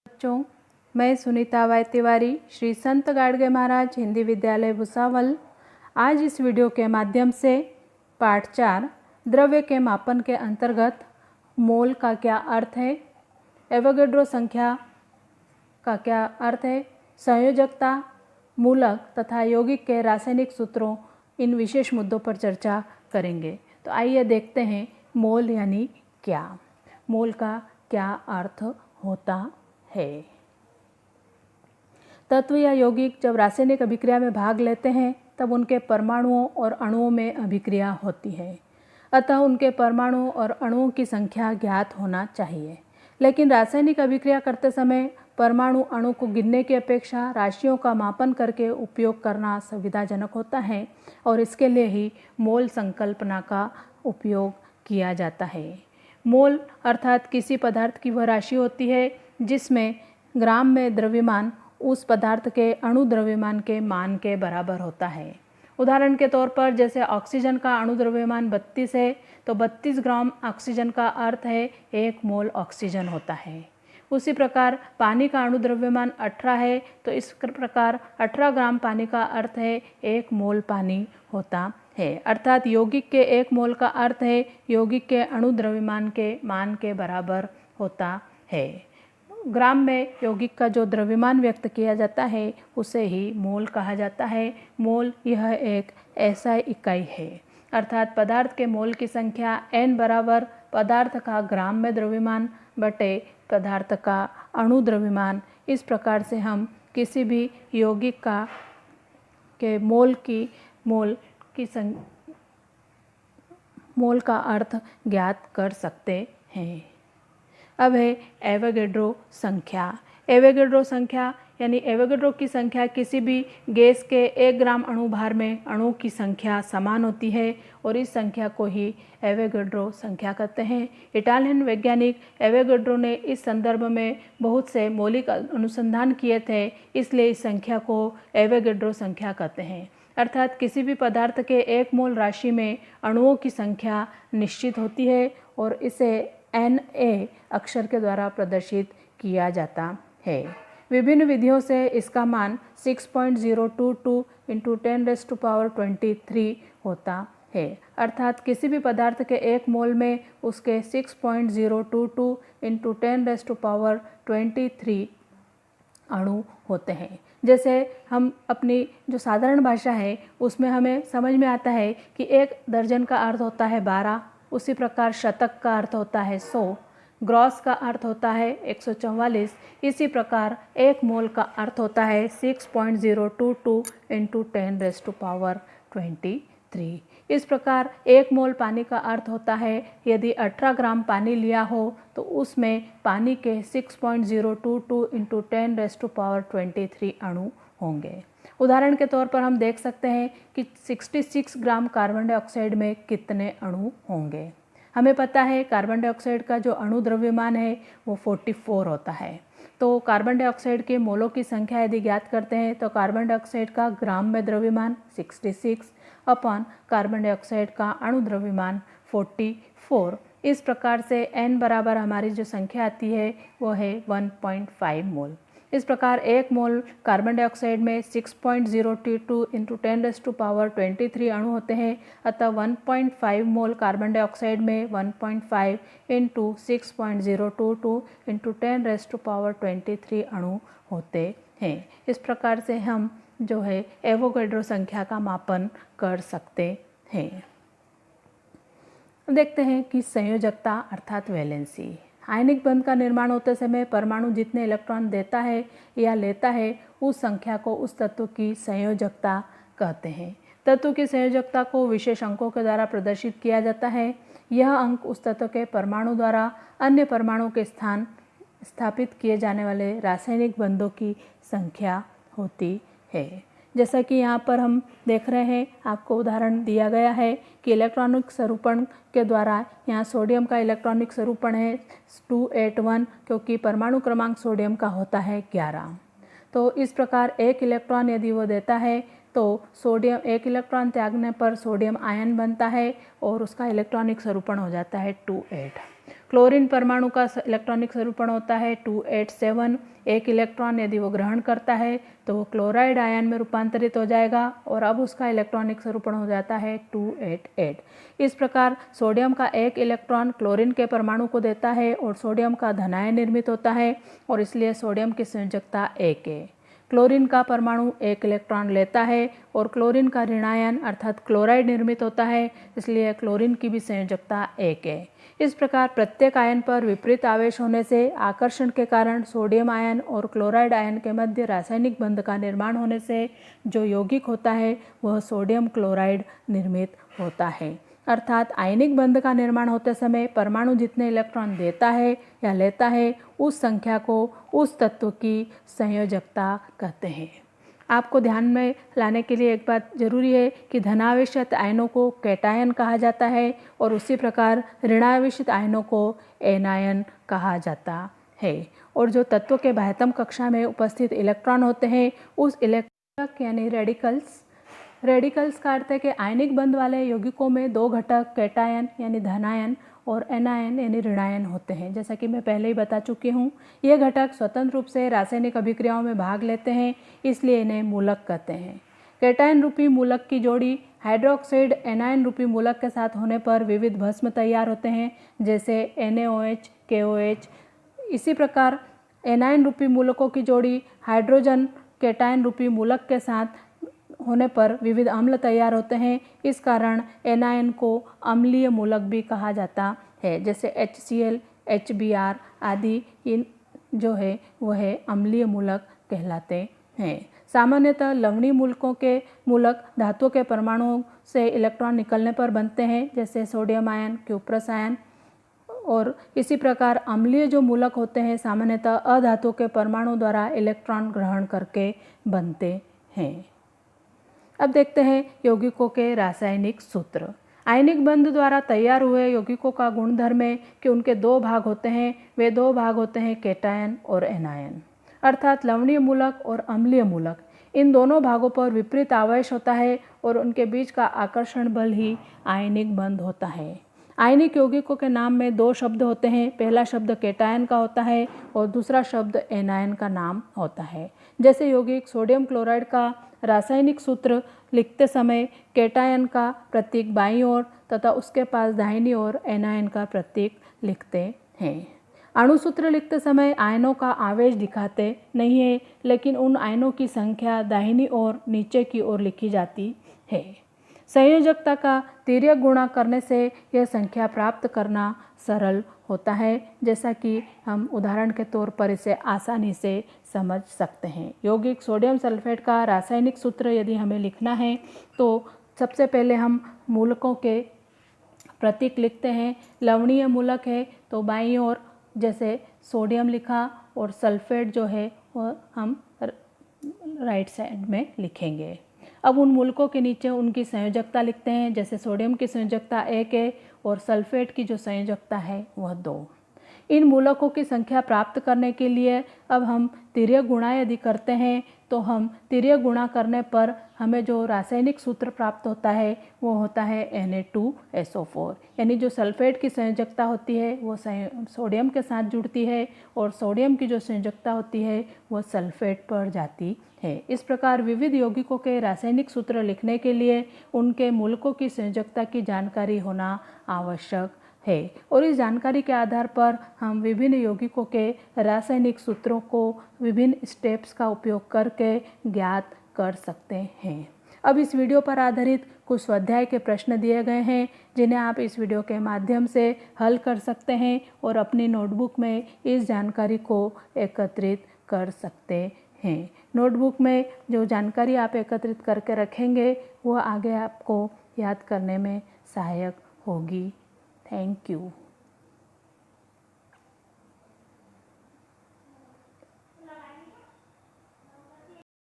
बच्चों, मैं सुनीता वाई तिवारी, श्री संत गाडगे महाराज हिंदी विद्यालय भुसावल, आज इस वीडियो के माध्यम से पाठ 4 द्रव्य के मापन के अंतर्गत मोल का क्या अर्थ है, एवोगैड्रो संख्या का क्या अर्थ है, संयोजकता, मूलक तथा यौगिक के रासायनिक सूत्रों, इन विशेष मुद्दों पर चर्चा करेंगे। तो आइए देखते हैं मोल यानी क्या, मोल का क्या अर्थ होता है। तत्व या यौगिक जब रासायनिक अभिक्रिया में भाग लेते हैं तब उनके परमाणुओं और अणुओं में अभिक्रिया होती है, अतः उनके परमाणुओं और अणुओं की संख्या ज्ञात होना चाहिए। लेकिन रासायनिक अभिक्रिया करते समय परमाणु अणु को गिनने की अपेक्षा राशियों का मापन करके उपयोग करना सुविधाजनक होता है और इसके लिए ही मोल संकल्पना का उपयोग किया जाता है। मोल अर्थात किसी पदार्थ की वह राशि होती है जिसमें ग्राम में द्रव्यमान उस पदार्थ के अणु द्रव्यमान के मान के बराबर होता है। उदाहरण के तौर पर जैसे ऑक्सीजन का अणु द्रव्यमान 32 है तो 32 ग्राम ऑक्सीजन का अर्थ है 1 मोल ऑक्सीजन होता है। उसी प्रकार पानी का अणु द्रव्यमान 18 है तो इस प्रकार 18 ग्राम पानी का अर्थ है 1 मोल पानी होता है। अर्थात यौगिक के 1 मोल का अर्थ है यौगिक के अणु द्रव्यमान के मान के बराबर होता है। ग्राम में यौगिक का जो द्रव्यमान व्यक्त किया जाता है उसे ही मोल कहा जाता है। मोल यह एक ऐसा इकाई है, अर्थात पदार्थ के मोल की संख्या n बराबर पदार्थ का ग्राम में द्रव्यमान बटे पदार्थ का अणु द्रव्यमान। इस प्रकार से हम किसी भी यौगिक का के मोल का अर्थ ज्ञात कर सकते हैं। अब है एवोगैड्रो संख्या। एवोगैड्रो संख्या यानी एवोगैड्रो की संख्या किसी भी गैस के 1 ग्राम अणुभार में अणुओं की संख्या समान होती है और इस संख्या को ही एवोगैड्रो संख्या कहते हैं। इटालियन वैज्ञानिक एवोगैड्रो ने इस संदर्भ में बहुत से मौलिक अनुसंधान किए थे, इसलिए इस संख्या को एवोगैड्रो संख्या कहते हैं। अर्थात किसी भी पदार्थ के 1 मोल राशि में अणुओं की संख्या निश्चित होती है और इसे Na अक्षर के द्वारा प्रदर्शित किया जाता है। विभिन्न विधियों से इसका मान 6.022 इंटू 10⁻23 होता है। अर्थात किसी भी पदार्थ के 1 मोल में उसके 6.022 इंटू 10⁻23 अणु होते हैं। जैसे हम अपनी जो साधारण भाषा है उसमें हमें समझ में आता है कि 1 दर्जन का अर्थ होता है 12, उसी प्रकार शतक का अर्थ होता है 100, ग्रॉस का अर्थ होता है 144, इसी प्रकार 1 मोल का अर्थ होता है 6.022 इंटू 10⁻23। इस प्रकार 1 मोल पानी का अर्थ होता है यदि 18 ग्राम पानी लिया हो तो उसमें पानी के 6.022 इंटू 10⁻23 अणु होंगे। उदाहरण के तौर पर हम देख सकते हैं कि 66 ग्राम कार्बन डाइऑक्साइड में कितने अणु होंगे। हमें पता है कार्बन डाइऑक्साइड का जो अणु द्रव्यमान है वो 44 होता है। तो कार्बन डाइऑक्साइड के मोलों की संख्या यदि ज्ञात करते हैं तो कार्बन डाइऑक्साइड का ग्राम में द्रव्यमान 66 अपॉन कार्बन डाइऑक्साइड का अणु द्रव्यमान 44। इस प्रकार से n बराबर हमारी जो संख्या आती है वो है 1.5 मोल। इस प्रकार 1 मोल कार्बन डाइऑक्साइड में 6.022 इंटू 10⁻23 अणु होते हैं, अतः 1.5 मोल कार्बन डाइऑक्साइड में 1.5 इंटू 6.022 इंटू 10⁻23 अणु होते हैं। इस प्रकार से हम जो है एवोगैड्रो संख्या का मापन कर सकते हैं। देखते हैं कि संयोजकता अर्थात वैलेंसी। आयनिक बंध का निर्माण होते समय परमाणु जितने इलेक्ट्रॉन देता है या लेता है उस संख्या को उस तत्व की संयोजकता कहते हैं। तत्व की संयोजकता को विशेष अंकों के द्वारा प्रदर्शित किया जाता है। यह अंक उस तत्व के परमाणु द्वारा अन्य परमाणु के स्थान स्थापित किए जाने वाले रासायनिक बंधों की संख्या होती है। जैसा कि यहाँ पर हम देख रहे हैं, आपको उदाहरण दिया गया है कि इलेक्ट्रॉनिक स्वरूपण के द्वारा यहाँ सोडियम का इलेक्ट्रॉनिक स्वरूपण है 281, क्योंकि परमाणु क्रमांक सोडियम का होता है 11। तो इस प्रकार 1 इलेक्ट्रॉन यदि वो देता है तो सोडियम 1 इलेक्ट्रॉन त्यागने पर सोडियम आयन बनता है और उसका इलेक्ट्रॉनिक स्वरूपण हो जाता है 28। क्लोरीन परमाणु का इलेक्ट्रॉनिक स्वरूपण होता है 287। एक इलेक्ट्रॉन यदि वो ग्रहण करता है तो वो क्लोराइड आयन में रूपांतरित हो जाएगा और अब उसका इलेक्ट्रॉनिक स्वरूपण हो जाता है 288। इस प्रकार सोडियम का एक इलेक्ट्रॉन क्लोरीन के परमाणु को देता है और सोडियम का धनायन निर्मित होता है और इसलिए सोडियम की संयोजकता 1 है। क्लोरीन का परमाणु एक इलेक्ट्रॉन लेता है और क्लोरीन का ऋणायन अर्थात क्लोराइड निर्मित होता है, इसलिए क्लोरीन की भी संयोजकता 1 है। इस प्रकार प्रत्येक आयन पर विपरीत आवेश होने से आकर्षण के कारण सोडियम आयन और क्लोराइड आयन के मध्य रासायनिक बंध का निर्माण होने से जो यौगिक होता है वह सोडियम क्लोराइड निर्मित होता है। अर्थात आयनिक बंध का निर्माण होते समय परमाणु जितने इलेक्ट्रॉन देता है या लेता है उस संख्या को उस तत्व की संयोजकता कहते हैं। आपको ध्यान में लाने के लिए एक बात जरूरी है कि धनावेशित आयनों को कैटायन कहा जाता है और उसी प्रकार ऋणावेशित आयनों को एनायन कहा जाता है। और जो तत्व के बाह्यतम कक्षा में उपस्थित इलेक्ट्रॉन होते हैं उस इलेक्ट्रॉन यानी रेडिकल्स का अर्थ है कि आयनिक बंध वाले यौगिकों में दो घटक कैटायन यानी धनायन और एनायन यानी ऋणायन होते हैं। जैसा कि मैं पहले ही बता चुकी हूँ, ये घटक स्वतंत्र रूप से रासायनिक अभिक्रियाओं में भाग लेते हैं, इसलिए इन्हें मूलक कहते हैं। कैटायन रूपी मूलक की जोड़ी हाइड्रोक्साइड एनायन रूपी मूलक के साथ होने पर विविध भस्म तैयार होते हैं, जैसे NaOH, KOH। इसी प्रकार एनायन रूपी मूलकों की जोड़ी हाइड्रोजन कैटायन रूपी मूलक के साथ होने पर विविध अम्ल तैयार होते हैं। इस कारण एनायन को अम्लीय मूलक भी कहा जाता है, जैसे HCl, HBr आदि इन जो है वह अम्लीय मूलक कहलाते हैं। सामान्यतः लवणीय मूलकों के मूलक धातुओं के परमाणुओं से इलेक्ट्रॉन निकलने पर बनते हैं, जैसे सोडियम आयन, क्यूप्रस आयन। और इसी प्रकार अम्लीय जो मूलक होते हैं सामान्यतः अधातुओं के परमाणु द्वारा इलेक्ट्रॉन ग्रहण करके बनते हैं। अब देखते हैं यौगिकों के रासायनिक सूत्र। आयनिक बंध द्वारा तैयार हुए यौगिकों का गुणधर्म है कि उनके दो भाग होते हैं। वे दो भाग होते हैं कैटायन और एनायन, अर्थात लवणीय मूलक और अम्लीय मूलक। इन दोनों भागों पर विपरीत आवेश होता है और उनके बीच का आकर्षण बल ही आयनिक बंध होता है। आयनिक यौगिकों के नाम में दो शब्द होते हैं। पहला शब्द कैटायन का होता है और दूसरा शब्द एनायन का नाम होता है। जैसे यौगिक सोडियम क्लोराइड का रासायनिक सूत्र लिखते समय कैटायन का प्रतीक बाईं ओर तथा उसके पास दाहिनी ओर एनायन का प्रतीक लिखते हैं। अणुसूत्र लिखते समय आयनों का आवेश दिखाते नहीं है, लेकिन उन आयनों की संख्या दाहिनी ओर नीचे की ओर लिखी जाती है। संयोजकता का तिर्यक गुणा करने से यह संख्या प्राप्त करना सरल होता है, जैसा कि हम उदाहरण के तौर पर इसे आसानी से समझ सकते हैं। यौगिक सोडियम सल्फेट का रासायनिक सूत्र यदि हमें लिखना है तो सबसे पहले हम मूलकों के प्रतीक लिखते हैं। लवणीय मूलक है तो बाईं ओर जैसे सोडियम लिखा और सल्फेट जो है वह हम राइट साइड में लिखेंगे। अब उन मूलकों के नीचे उनकी संयोजकता लिखते हैं, जैसे सोडियम की संयोजकता 1 है और सल्फेट की जो संयोजकता है वह 2। इन मूलकों की संख्या प्राप्त करने के लिए अब हम तिर्यक गुणा यदि करते हैं तो हम तिर्यक गुणा करने पर हमें जो रासायनिक सूत्र प्राप्त होता है वो होता है Na2SO4। यानी जो सल्फेट की संयोजकता होती है वो सोडियम के साथ जुड़ती है और सोडियम की जो संयोजकता होती है वो सल्फेट पर जाती है। इस प्रकार विविध यौगिकों के रासायनिक सूत्र लिखने के लिए उनके मूलकों की संयोजकता की जानकारी होना आवश्यक है और इस जानकारी के आधार पर हम विभिन्न यौगिकों के रासायनिक सूत्रों को विभिन्न स्टेप्स का उपयोग करके ज्ञात कर सकते हैं। अब इस वीडियो पर आधारित कुछ स्वाध्याय के प्रश्न दिए गए हैं जिन्हें आप इस वीडियो के माध्यम से हल कर सकते हैं और अपनी नोटबुक में इस जानकारी को एकत्रित कर सकते हैं। नोटबुक में जो जानकारी आप एकत्रित करके रखेंगे वो आगे आपको याद करने में सहायक होगी। Thank you.